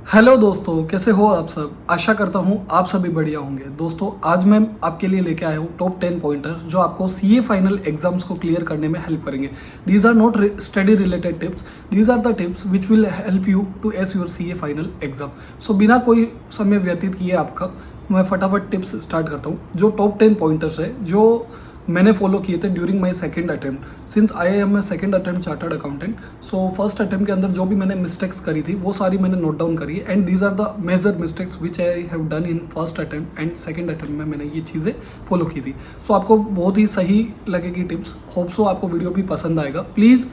Hello दोस्तों, कैसे हो आप सब। आशा करता हूँ आप सभी बढ़िया होंगे। दोस्तों, आज मैं आपके लिए लेके आया हूँ टॉप 10 पॉइंटर्स जो आपको सीए फाइनल एग्जाम्स को क्लियर करने में हेल्प करेंगे। These are not study related tips, these are the tips which will help you to ace your CA final exam. So बिना कोई समय व्यतीत किए आपका मैं फटाफट टिप्स स्टार्ट करता हूँ। जो टॉप 10 पॉइंटर्स है जो मैंने फॉलो किए थे during my second attempt, since I am a second attempt chartered accountant. So first attempt के अंदर जो भी मैंने मिस्टेक्स करी थी वो सारी मैंने नोट डाउन करी है, and these are the major mistakes which I have done in first attempt and second attempt में मैंने ये चीज़ें फॉलो की थी। सो आपको बहुत ही सही लगेगी टिप्स। होप सो आपको वीडियो भी पसंद आएगा। प्लीज़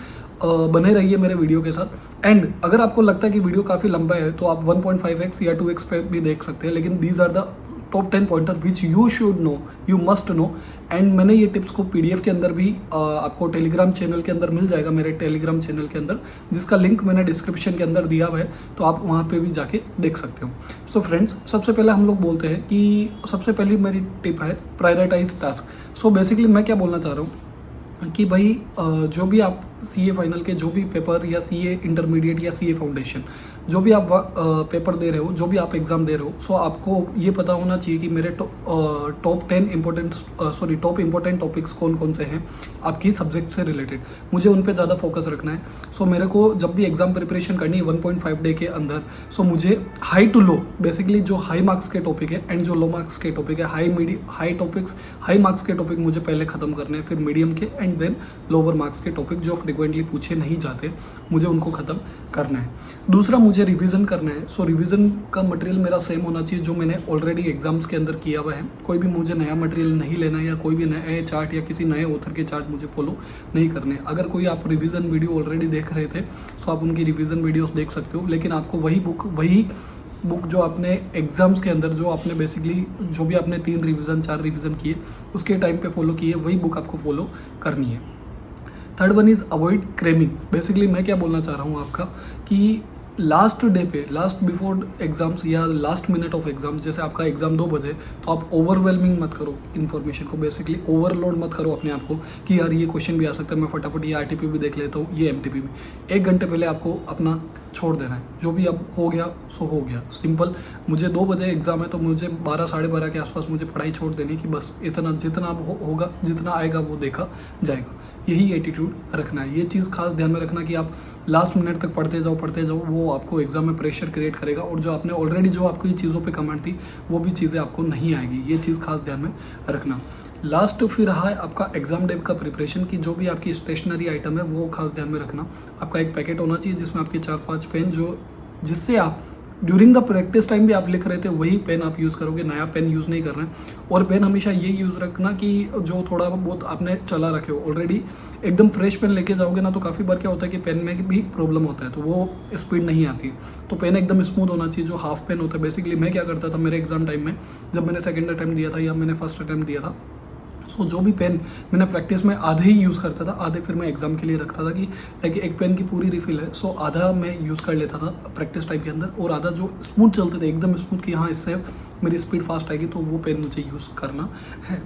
बने रहिए मेरे वीडियो के साथ। एंड अगर आपको लगता है कि वीडियो काफ़ी लंबा है तो आप 1.5x या 2x पे भी देख सकते हैं, लेकिन these are the top 10 pointer which you should know, you must know. And मैंने ये टिप्स को पीडीएफ के अंदर भी आपको टेलीग्राम चैनल के अंदर मिल जाएगा, मेरे टेलीग्राम चैनल के अंदर, जिसका लिंक मैंने डिस्क्रिप्शन के अंदर दिया हुआ है, तो आप वहाँ पे भी जाके देख सकते हो। सो फ्रेंड्स, सबसे पहले हम लोग बोलते हैं कि सबसे पहली मेरी टिप है प्रायोरिटाइज टास्क। सो बेसिकली मैं क्या बोलना चाह रहा हूँ कि भाई जो भी आप सीए फाइनल के जो भी पेपर या सीए इंटरमीडिएट या सीए फाउंडेशन जो भी आप पेपर दे रहे हो, जो भी आप एग्ज़ाम दे रहे हो, सो आपको ये पता होना चाहिए कि मेरे टॉप 10 टॉप इम्पोर्टेंट टॉपिक्स कौन कौन से हैं आपकी सब्जेक्ट से रिलेटेड। मुझे उन पे ज़्यादा फोकस रखना है। सो मेरे को जब भी एग्ज़ाम प्रिपरेशन करनी है 1.5 डे के अंदर, सो मुझे हाई टू लो, बेसिकली जो हाई मार्क्स के टॉपिक है एंड जो लो मार्क्स के टॉपिक है, हाई मार्क्स के टॉपिक मुझे पहले ख़त्म करने हैं, फिर मीडियम के एंड देन लोअर मार्क्स के टॉपिक जो फ्रिक्वेंटली पूछे नहीं जाते, मुझे उनको ख़त्म करना है। दूसरा, मुझे रिवीजन करना है। सो रिवीजन का मटेरियल मेरा सेम होना चाहिए जो मैंने ऑलरेडी एग्जाम्स के अंदर किया हुआ है। कोई भी मुझे नया मटेरियल नहीं लेना है या कोई भी नए चार्ट या किसी नए ऑथर के चार्ट मुझे फॉलो नहीं करने। अगर कोई आप रिवीजन वीडियो ऑलरेडी देख रहे थे तो आप उनकी रिवीजन वीडियोस देख सकते हो, लेकिन आपको वही बुक जो आपने एग्जाम्स के अंदर जो आपने बेसिकली जो भी आपने 3 रिवीजन 4 रिवीजन किए उसके टाइम पे फॉलो किए, वही बुक आपको फॉलो करनी है। Third one is avoid cramming. Basically मैं क्या बोलना चाह रहा हूँ आपका कि लास्ट डे पे, लास्ट बिफोर एग्जाम्स या लास्ट मिनट ऑफ एग्जाम्स, जैसे आपका एग्जाम 2 बजे, तो आप ओवरवेलमिंग मत करो इन्फॉर्मेशन को, बेसिकली ओवरलोड मत करो अपने आप को कि यार ये क्वेश्चन भी आ सकता है, मैं फटाफट ये आरटीपी भी देख लेता हूँ, ये एमटीपी भी। 1 घंटे पहले आपको अपना छोड़ देना है। जो भी अब हो गया सो हो गया, सिंपल। मुझे 2 बजे एग्जाम है तो मुझे 12 साढ़े 12 के आसपास मुझे पढ़ाई छोड़ देनी कि बस इतना, जितना होगा, जितना आएगा वो देखा जाएगा। यही एटीट्यूड रखना है। ये चीज़ खास ध्यान में रखना कि आप लास्ट मिनट तक पढ़ते जाओ, वो आपको एग्जाम में प्रेशर क्रिएट करेगा, और जो आपने ऑलरेडी जो आपकी चीज़ों पे कमेंट थी वो भी चीज़ें आपको नहीं आएगी। ये चीज़ खास ध्यान में रखना। लास्ट फिर रहा है आपका एग्जाम डे का प्रिपरेशन की जो भी आपकी स्टेशनरी आइटम है वो खास ध्यान में रखना। आपका एक पैकेट होना चाहिए जिसमें आपके 4-5 पेन, जिससे आप ड्यूरिंग द प्रैक्टिस टाइम भी आप लिख रहे थे वही पेन आप यूज़ करोगे, नया पेन यूज़ नहीं करना है। और पेन हमेशा ये यूज़ रखना कि जो थोड़ा बहुत आपने चला रखे हो ऑलरेडी। एकदम फ्रेश पेन लेके जाओगे ना तो काफ़ी बार क्या होता है कि पेन में भी प्रॉब्लम होता है, तो वो स्पीड नहीं आती है। तो पेन एकदम स्मूथ होना चाहिए, जो हाफ पेन होता है। बेसिकली मैं क्या करता था मेरे एग्जाम टाइम में, जब मैंने सेकेंड अटैम्प्ट दिया था या मैंने फर्स्ट अटैम्प्ट दिया था, सो जो भी पेन मैंने प्रैक्टिस में आधे ही यूज़ करता था, आधे फिर मैं एग्जाम के लिए रखता था कि लाइक एक पेन की पूरी रिफिल है, सो आधा मैं यूज़ कर लेता था प्रैक्टिस टाइम के अंदर, और आधा जो स्मूथ चलते थे एकदम स्मूथ कि हाँ इससे मेरी स्पीड फास्ट आएगी, तो वो पेन मुझे यूज़ करना है।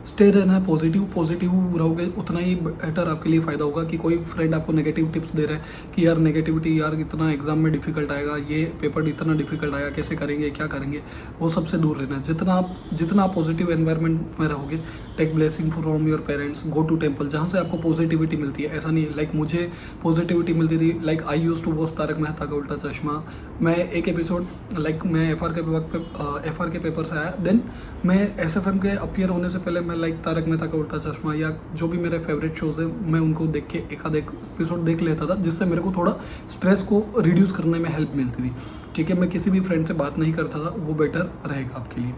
स्टे रहना है पॉजिटिव रहोगे उतना ही बेटर आपके लिए फ़ायदा होगा। कि कोई फ्रेंड आपको नेगेटिव टिप्स दे रहा है कि यार नेगेटिविटी, यार इतना एग्जाम में डिफिकल्ट आएगा, ये पेपर इतना डिफिकल्ट आएगा, कैसे करेंगे, क्या करेंगे, वो सबसे दूर रहना है। जितना आप पॉजिटिव एनवायरनमेंट में रहोगे, take blessing from your parents, go to temple, जहाँ से आपको पॉजिटिविटी मिलती है। ऐसा नहीं लाइक मुझे पॉजिटिविटी मिलती थी, like I use to watch Taarak Mehta Ka Ooltah Chashmah. मैं एक एपिसोड लाइक मैं एफआर के पेपर से आया, देन मैं एसएफएम के अपीयर होने से पहले मैं लाइक तारक मेहता का उल्टा चश्मा या जो भी मेरे फेवरेट शोज़ है मैं उनको देख के एक आध एपिसोड देख लेता था, जिससे मेरे को थोड़ा स्ट्रेस को रिड्यूस करने में हेल्प मिलती थी। ठीक है, मैं किसी भी फ्रेंड से बात नहीं करता था, वो बेटर रहेगा आपके लिए।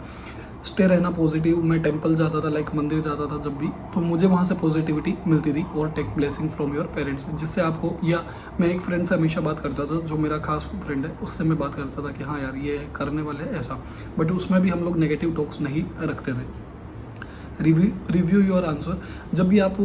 स्टे रहना पॉजिटिव। मैं टेंपल जाता था, लाइक मंदिर जाता था जब भी, तो मुझे वहाँ से पॉजिटिविटी मिलती थी। और take blessing from your parents, जिससे आपको, या मैं एक फ्रेंड से हमेशा बात करता था जो मेरा खास फ्रेंड है, उससे मैं बात करता था कि हाँ यार ये करने वाले हैं ऐसा, बट उसमें भी हम लोग नेगेटिव टॉक्स नहीं रखते थे। Review your answer. जब भी आप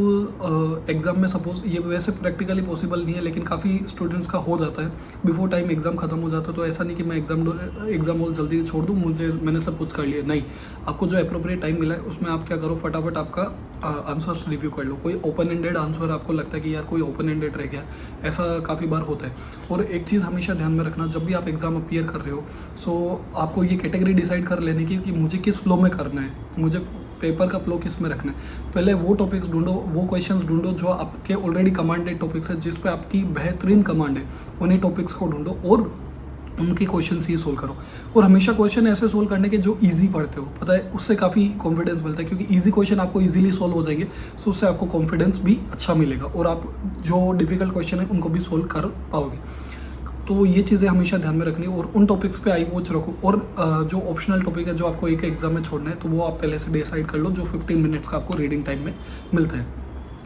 एग्ज़ाम में सपोज, ये वैसे प्रैक्टिकली पॉसिबल नहीं है लेकिन काफ़ी स्टूडेंट्स का हो जाता है, बिफोर टाइम एग्ज़ाम खत्म हो जाता है। तो ऐसा नहीं कि मैं एग्ज़ाम हॉल जल्दी छोड़ दूँ, मैंने सब कुछ कर लिया, नहीं। आपको जो अप्रोप्रिएट टाइम मिला है उसमें आप क्या करो, फटाफट आपका आंसर्स रिव्यू कर लो। कोई ओपन एंडेड आंसर आपको लगता है कि यार कोई ओपन एंडेड रह गया, ऐसा काफ़ी बार होता है। और एक चीज़ हमेशा ध्यान में रखना, जब भी आप एग्ज़ाम अपीयर कर रहे हो, सो आपको ये कैटेगरी डिसाइड कर लेने की कि मुझे किस फ्लो में करना है, मुझे पेपर का फ्लो किस में रखना है। पहले वो टॉपिक्स ढूंढो, वो क्वेश्चंस ढूंढो जो आपके ऑलरेडी कमांडेड टॉपिक्स है, जिस पे आपकी बेहतरीन कमांड है, उन्हीं टॉपिक्स को ढूंढो और उनके क्वेश्चन ही सोल्व करो। और हमेशा क्वेश्चन ऐसे सोल्व करने के जो इजी पढ़ते हो, पता है, उससे काफ़ी कॉन्फिडेंस मिलता है, क्योंकि इजी क्वेश्चन आपको इजीली सोल्व हो जाएंगे, सो उससे आपको कॉन्फिडेंस भी अच्छा मिलेगा और आप जो डिफिकल्ट क्वेश्चन है उनको भी सोल्व कर पाओगे। तो ये चीज़ें हमेशा ध्यान में रखनी है और उन टॉपिक्स पे आई वॉच रखो। और जो ऑप्शनल टॉपिक है जो आपको एक एग्जाम में छोड़ना है, तो वो आप पहले से डिसाइड कर लो, जो 15 मिनट्स का आपको रीडिंग टाइम में मिलता है।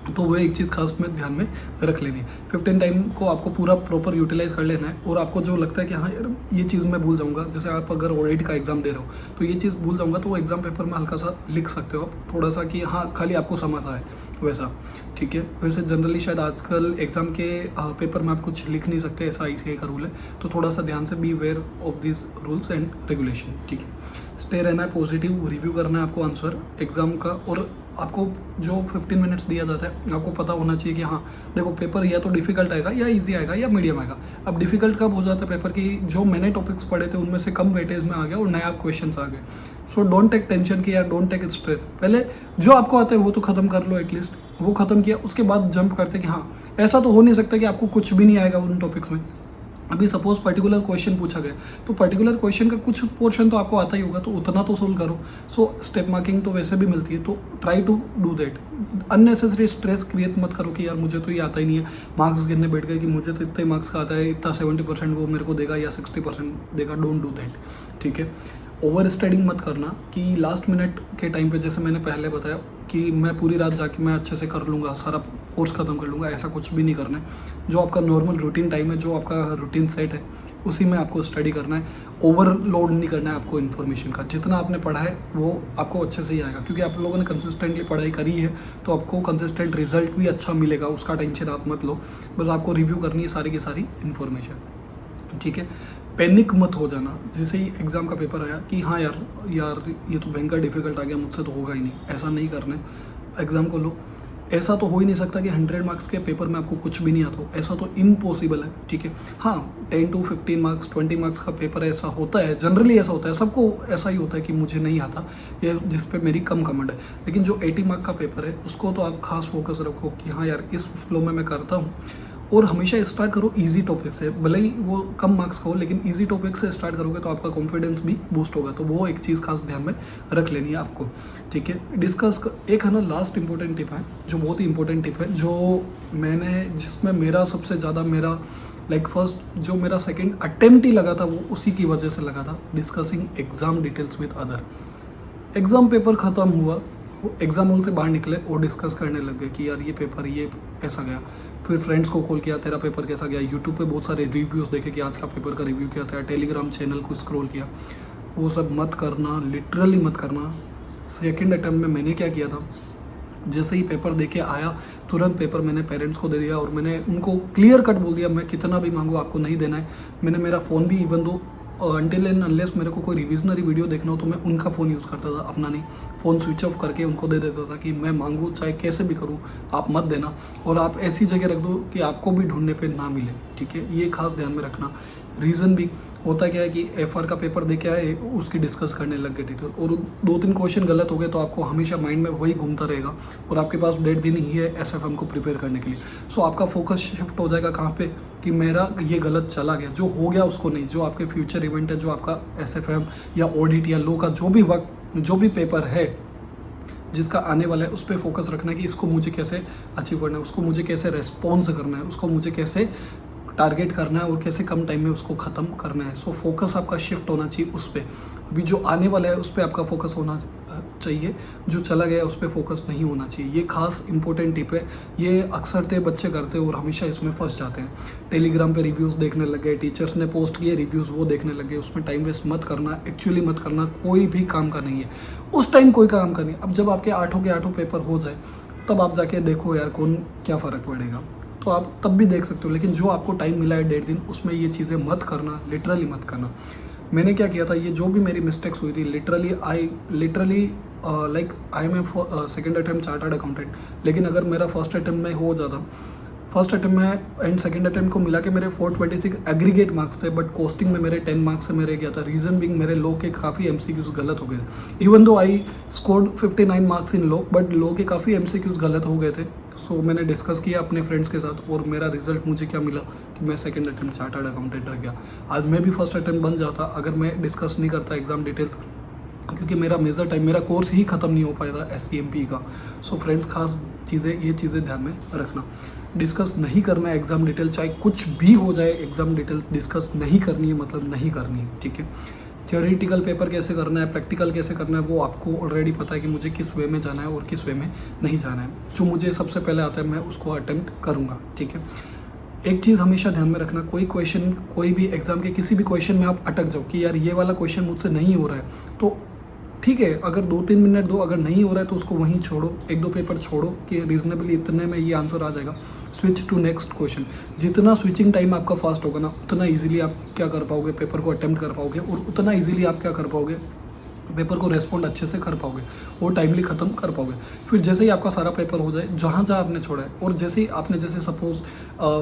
तो वो एक चीज़ खास में ध्यान में रख लेनी है। 15 टाइम को आपको पूरा प्रॉपर यूटिलाइज कर लेना है। और आपको जो लगता है कि हाँ यार ये चीज़ मैं भूल जाऊँगा, जैसे आप अगर ऑडिट का एग्जाम दे रहे हो तो ये चीज़ भूल जाऊँगा, तो वो एग्जाम पेपर में हल्का सा लिख सकते हो आप, थोड़ा सा कि हाँ खाली आपको समझ आए वैसा, ठीक है। वैसे जनरली शायद आजकल एग्जाम के पेपर में आप कुछ लिख नहीं सकते, ऐसा ICAI का रूल है। तो थोड़ा सा ध्यान से be aware of this rules and regulation, ठीक है। स्टे रहना है पॉजिटिव, रिव्यू करना है आपको आंसर एग्जाम का। और आपको जो 15 मिनट्स दिया जाता है, आपको पता होना चाहिए कि हाँ देखो पेपर या तो डिफिकल्ट आएगा या इजी आएगा या मीडियम आएगा। अब डिफिकल्ट कब हो जाता है पेपर की, जो मैंने टॉपिक्स पढ़े थे उनमें से कम वेटेज में आ गया और नया क्वेश्चन आ गए। सो डोंट टेक टेंशन की, यार डोंट टेक स्ट्रेस। पहले जो आपको आता है वो तो खत्म कर लो, एटलीस्ट वो खत्म किया, उसके बाद जंप करते कि हाँ ऐसा तो हो नहीं सकता कि आपको कुछ भी नहीं आएगा उन टॉपिक्स में। अभी सपोज पर्टिकुलर क्वेश्चन पूछा गया, तो पर्टिकुलर क्वेश्चन का कुछ पोर्शन तो आपको आता ही होगा, तो उतना तो सोल्व करो। सो स्टेप मार्किंग तो वैसे भी मिलती है, तो try to do that. Unnecessary stress create मत करो कि यार मुझे तो ये आता ही नहीं है, मार्क्स गिनने बैठ गए कि मुझे तो इतने मार्क्स का आता है, इतना 70% वो मेरे को देगा या 60% देगा। डोंट डू दैट, ठीक है। ओवर स्टडिंग मत करना कि लास्ट मिनट के टाइम पे, जैसे मैंने पहले बताया कि मैं पूरी रात जाके मैं अच्छे से कर लूँगा, सारा कोर्स ख़त्म कर लूँगा, ऐसा कुछ भी नहीं करना है। जो आपका नॉर्मल रूटीन टाइम है, जो आपका रूटीन सेट है, उसी में आपको स्टडी करना है। ओवरलोड नहीं करना है आपको इन्फॉर्मेशन का। जितना आपने पढ़ा है वो आपको अच्छे से ही आएगा, क्योंकि आप लोगों ने कंसिस्टेंटली पढ़ाई करी है, तो आपको कंसिस्टेंट रिजल्ट भी अच्छा मिलेगा, उसका टेंशन आप मत लो। बस आपको रिव्यू करनी है सारी की सारी इन्फॉर्मेशन, ठीक है। पैनिक मत हो जाना जैसे ही एग्ज़ाम का पेपर आया कि हाँ यार ये तो भयंकर डिफिकल्ट आ गया, मुझसे तो होगा ही नहीं, ऐसा नहीं करना है। एग्ज़ाम को लो, ऐसा तो हो ही नहीं सकता कि 100 मार्क्स के पेपर में आपको कुछ भी नहीं आता हो, ऐसा तो इम्पॉसिबल है, ठीक है। हाँ 10 to 15 मार्क्स 20 मार्क्स का पेपर ऐसा होता है, जनरली ऐसा होता है, सबको ऐसा ही होता है कि मुझे नहीं आता, ये जिस पे मेरी कम कमांड है। लेकिन जो 80 मार्क का पेपर है उसको तो आप खास फोकस रखो कि हाँ यार इस फ्लो में मैं करता हूँ। और हमेशा स्टार्ट करो इजी टॉपिक से, भले ही वो कम मार्क्स का हो, लेकिन इजी टॉपिक से स्टार्ट करोगे तो आपका कॉन्फिडेंस भी बूस्ट होगा। तो वो एक चीज़ खास ध्यान में रख लेनी है आपको, ठीक है। एक है ना लास्ट इंपॉर्टेंट टिप है, जो बहुत ही इंपॉर्टेंट टिप है, जो जिसमें मेरा सबसे ज़्यादा फर्स्ट जो मेरा सेकंड अटेम्प्ट ही लगा था वो उसी की वजह से लगा था। Discussing exam details with other. Exam paper ख़त्म हुआ, एग्जाम हॉल से बाहर निकले और डिस्कस करने लग गए कि यार ये पेपर ये ऐसा गया। फिर फ्रेंड्स को कॉल किया, तेरा पेपर कैसा गया। यूट्यूब पे बहुत सारे रिव्यूज़ देखे कि आज का पेपर का रिव्यू क्या था। टेलीग्राम चैनल को स्क्रॉल किया। वो सब मत करना, लिटरली मत करना। सेकंड अटैम्प्ट में मैंने क्या किया था, जैसे ही पेपर देके आया तुरंत पेपर मैंने पेरेंट्स को दे दिया और मैंने उनको क्लियर कट बोल दिया, मैं कितना भी मांगू आपको नहीं देना है। मैंने मेरा फ़ोन भी even though until and unless मेरे को कोई रिविजनरी वीडियो देखना हो तो मैं उनका फ़ोन यूज़ करता था, अपना नहीं। फ़ोन स्विच ऑफ करके उनको दे देता था कि मैं मांगूँ चाहे कैसे भी करूँ, आप मत देना। और आप ऐसी जगह रख दो कि आपको भी ढूंढने पे ना मिले, ठीक है। ये खास ध्यान में रखना। रीज़न भी होता क्या है कि FR का पेपर दे के आए, उसकी डिस्कस करने लग गए डिटेल, और 2-3 क्वेश्चन गलत हो गए तो आपको हमेशा माइंड में वही घूमता रहेगा और आपके पास 1.5 दिन ही है SFM को प्रिपेयर करने के लिए। सो आपका फोकस शिफ्ट हो जाएगा कहाँ पे, कि मेरा ये गलत चला गया, जो हो गया उसको नहीं, जो आपके फ्यूचर इवेंट है, जो आपका SFM या ऑडिट या लो का जो भी पेपर है जिसका आने वाला है, उस पर फोकस रखना है कि इसको मुझे कैसे अचीव करना है, उसको मुझे कैसे रेस्पॉन्स करना है, उसको मुझे कैसे टारगेट करना है और कैसे कम टाइम में उसको ख़त्म करना है। सो फोकस आपका शिफ्ट होना चाहिए उस पर। अभी जो आने वाला है उस पर आपका फोकस होना चाहिए, जो चला गया उस पर फोकस नहीं होना चाहिए। ये खास इंपॉर्टेंट टिप है, ये अक्सर ते बच्चे करते हैं और हमेशा इसमें फंस जाते हैं। टेलीग्राम पे रिव्यूज़ देखने लग गए, टीचर्स ने पोस्ट किए रिव्यूज़ वो देखने लग गए, उसमें टाइम वेस्ट मत करना, एक्चुअली मत करना, कोई भी काम का नहीं है उस टाइम, कोई काम का नहीं। अब जब आपके 8 के 8 पेपर हो जाए तब आप जाके देखो यार कौन क्या फ़र्क पड़ेगा, तो आप तब भी देख सकते हो। लेकिन जो आपको टाइम मिला है 1.5 दिन, उसमें ये चीज़ें मत करना, लिटरली मत करना। मैंने क्या किया था, ये जो भी मेरी मिस्टेक्स हुई थी, literally I am second attempt chartered accountant, लेकिन अगर मेरा फर्स्ट अटेम्प्ट में हो जाता, फर्स्ट अटेम्प्ट में एंड सेकंड अटेम्प्ट को मिला के मेरे 426 एग्रीगेट मार्क्स थे, बट कोस्टिंग में मेरे 10 मार्क्स से मेरे गया था। रीज़न बिंग मेरे लॉ के काफ़ी एमसीक्यूज गलत हो गए थे। Even though I scored 59 marks in law, but law के काफ़ी एमसीक्यूज गलत हो गए थे। सो मैंने डिस्कस किया अपने फ्रेंड्स के साथ और मेरा रिजल्ट मुझे क्या मिला कि मैं सेकंड अटेम्प्ट चार्टर्ड अकाउंटेंट रह गया। आज मैं भी फर्स्ट अटेम्प्ट बन जाता अगर मैं डिस्कस नहीं करता एग्जाम डिटेल्स, क्योंकि मेरा मेजर टाइम, मेरा कोर्स ही ख़त्म नहीं हो पाया था SCMP का। सो फ्रेंड्स, खास चीज़ें, ये चीज़ें ध्यान में रखना। डिस्कस नहीं करना है एग्ज़ाम डिटेल, चाहे कुछ भी हो जाए, एग्ज़ाम डिटेल डिस्कस नहीं करनी है, मतलब नहीं करनी है, ठीक है। थियोरेटिकल पेपर कैसे करना है, प्रैक्टिकल कैसे करना है, वो आपको ऑलरेडी पता है कि मुझे किस वे में जाना है और किस वे में नहीं जाना है। जो मुझे सबसे पहले आता है मैं उसको अटेम्प्ट करूँगा, ठीक है। एक चीज़ हमेशा ध्यान में रखना, कोई क्वेश्चन, कोई भी एग्जाम के किसी भी क्वेश्चन में आप अटक जाओ कि यार ये वाला क्वेश्चन मुझसे नहीं हो रहा है, तो ठीक है, अगर 2-3 मिनट दो, अगर नहीं हो रहा है तो उसको वहीं छोड़ो, 1-2 पेपर छोड़ो कि रीजनेबली इतने में ये आंसर आ जाएगा, स्विच टू नेक्स्ट क्वेश्चन। जितना स्विचिंग टाइम आपका फास्ट होगा ना, उतना इजीली आप क्या कर पाओगे, पेपर को अटेम्प्ट कर पाओगे, और उतना इजीली आप क्या कर पाओगे, पेपर को रेस्पॉन्ड अच्छे से कर पाओगे और टाइमली ख़त्म कर पाओगे। फिर जैसे ही आपका सारा पेपर हो जाए, जहाँ जहाँ आपने छोड़ा है, और जैसे ही आपने जैसे सपोज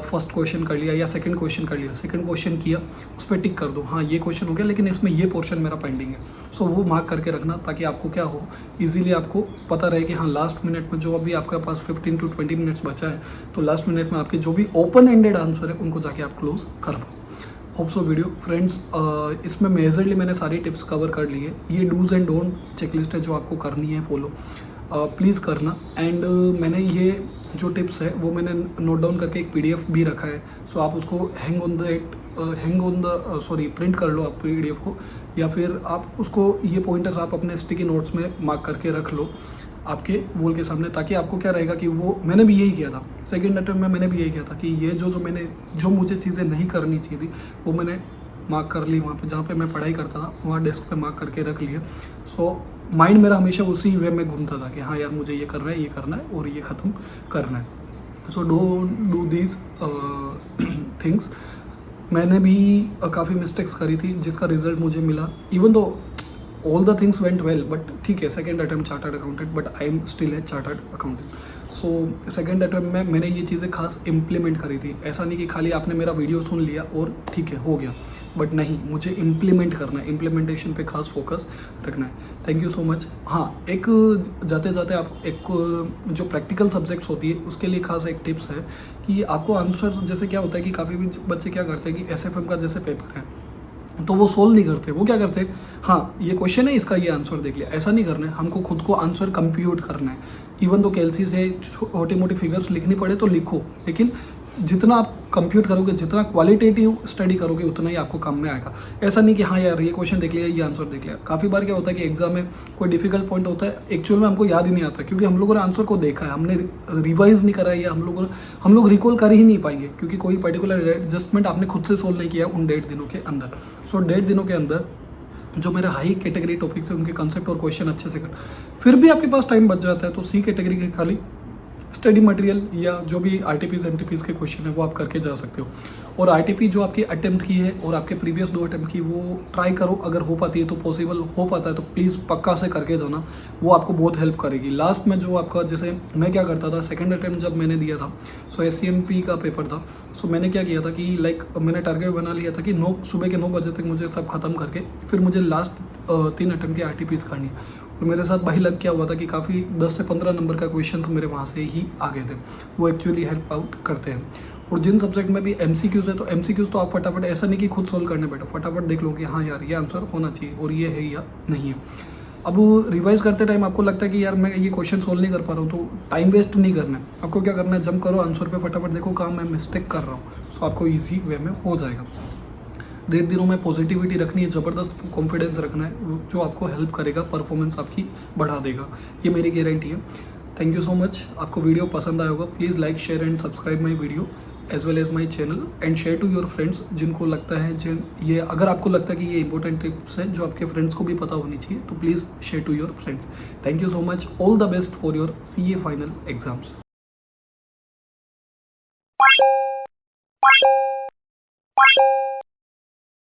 फर्स्ट क्वेश्चन कर लिया या सेकंड क्वेश्चन कर लिया, सेकंड क्वेश्चन किया, उस पर टिक कर दो, हाँ ये क्वेश्चन हो गया, लेकिन इसमें ये पोर्शन मेरा पेंडिंग है। सो वो मार्क करके रखना, ताकि आपको क्या हो, ईजिली आपको पता रहे कि हाँ लास्ट मिनट में जो अभी आपके पास 15 to 20 मिनट्स बचा है, तो लास्ट मिनट में आपके जो भी ओपन एंडेड आंसर है उनको जाके आप क्लोज कर पाओ। होप सो वीडियो फ्रेंड्स, इसमें मेजरली मैंने सारी टिप्स कवर कर ली है। ये डूज एंड डोंट चेकलिस्ट है जो आपको करनी है फॉलो, प्लीज़ करना। एंड मैंने ये जो टिप्स है वो मैंने नोट डाउन करके एक PDF भी रखा है। सो आप उसको प्रिंट कर लो आप PDF को, या फिर आप उसको, ये पॉइंटर्स आप अपने स्टिकी नोट्स में मार्क करके रख लो आपके वॉल के सामने, ताकि आपको क्या रहेगा कि वो, मैंने भी यही किया था सेकंड अटेम्प्ट में, मैंने भी यही किया था कि ये जो मुझे चीज़ें नहीं करनी चाहिए थी वो मैंने मार्क कर ली वहाँ पे, जहाँ पे मैं पढ़ाई करता था वहाँ डेस्क पे मार्क करके रख लिया। सो माइंड मेरा हमेशा उसी वे में घूमता था कि हाँ यार मुझे ये करना है, ये करना है और ये ख़त्म करना है। So don't do these things. मैंने भी काफ़ी मिस्टेक्स करी थी जिसका रिजल्ट मुझे मिला, even though all the things went well, but ठीक है, second attempt chartered accountant, but I am still a chartered accountant. So second attempt में मैंने ये चीज़ें खास इम्प्लीमेंट करी थी। ऐसा नहीं कि खाली आपने मेरा वीडियो सुन लिया और ठीक है हो गया, बट नहीं, मुझे इम्प्लीमेंट करना है, इम्प्लीमेंटेशन पे खास फोकस रखना है। Thank you so much. हाँ, एक जाते जाते आप एक जो प्रैक्टिकल सब्जेक्ट्स होती है उसके लिए खास एक टिप्स है कि आपको आंसर, जैसे क्या होता है कि काफ़ी भी बच्चे क्या करते हैं कि SFM का जैसे पेपर है तो वो सोल्व नहीं करते, वो क्या करते हैं, हाँ ये क्वेश्चन है, इसका ये आंसर देख लिया। ऐसा नहीं करना है, हमको खुद को आंसर कंप्यूट करना है। इवन तो कैलसी से छोटी मोटी फिगर्स लिखनी पड़े तो लिखो, लेकिन जितना आप कंप्यूट करोगे, जितना क्वालिटेटिव स्टडी करोगे, उतना ही आपको काम में आएगा। ऐसा नहीं कि हाँ यार ये क्वेश्चन देख लिया, ये आंसर देख लिया। काफ़ी बार क्या होता है कि एग्जाम में कोई डिफिकल्ट पॉइंट होता है, एक्चुअल में हमको याद ही नहीं आता, क्योंकि हम लोगों ने आंसर को देखा है, हमने रिवाइज नहीं करा है, या हम लोग रिकॉल कर ही नहीं पाएंगे, क्योंकि कोई पर्टिकुलर एडजस्टमेंट आपने खुद से सोल्व नहीं किया उन 1.5 दिनों के अंदर। सो 1.5 दिनों के अंदर जो मेरे हाई कैटेगरी टॉपिक्स है उनके कंसेप्ट और क्वेश्चन अच्छे से कर, फिर भी आपके पास टाइम बच जाता है तो C कैटेगरी के खाली स्टडी मटेरियल या जो भी RTPs MTPs के क्वेश्चन है वो आप करके जा सकते हो। और RTP जो आपकी अटेम्प्ट की है और आपके प्रीवियस 2 अटेम्प्ट की, वो ट्राई करो, अगर हो पाती है तो, पॉसिबल हो पाता है तो प्लीज़ पक्का से करके जाना, वो आपको बहुत हेल्प करेगी। लास्ट में जो आपका, जैसे मैं क्या करता था, सेकंड अटेम्प्ट जब मैंने दिया था, सो SCMP का पेपर था, सो मैंने क्या किया था कि मैंने टारगेट बना लिया था कि सुबह के 9 बजे तक मुझे सब खत्म करके फिर मुझे लास्ट 3 अटेम्प्ट की RTPs करनी है। और मेरे साथ भाई लग क्या हुआ था कि काफ़ी 10 से 15 नंबर का क्वेश्चंस मेरे वहाँ से ही आ गए थे। वो एक्चुअली हेल्प आउट करते हैं। और जिन सब्जेक्ट में भी MCQs है तो MCQs तो आप फटाफट, ऐसा नहीं कि खुद सोल्व करने बैठो, फटाफट देख लो कि हाँ यार ये आंसर होना चाहिए और ये है या नहीं है। अब रिवाइज करते टाइम आपको लगता है कि यार मैं ये क्वेश्चन सोल्व नहीं कर पा रहा हूँ, तो टाइम वेस्ट नहीं करना है। आपको क्या करना है, जंप करो आंसर पे, फटाफट देखो कहाँ मैं मिस्टेक कर रहा हूँ, सो आपको ईजी वे में हो जाएगा। डेढ़ दिनों में पॉजिटिविटी रखनी है, ज़बरदस्त कॉन्फिडेंस रखना है, जो आपको हेल्प करेगा, परफॉर्मेंस आपकी बढ़ा देगा, ये मेरी गारंटी है। Thank you so much. आपको वीडियो पसंद आया होगा, please like share and subscribe my video as well as my channel and share to your friends, जिनको लगता है ये अगर आपको लगता है कि ये इंपॉर्टेंट टिप्स है जो आपके फ्रेंड्स को भी पता होनी चाहिए, तो please share to your friends. Thank you so much. All the best for your CA final exams.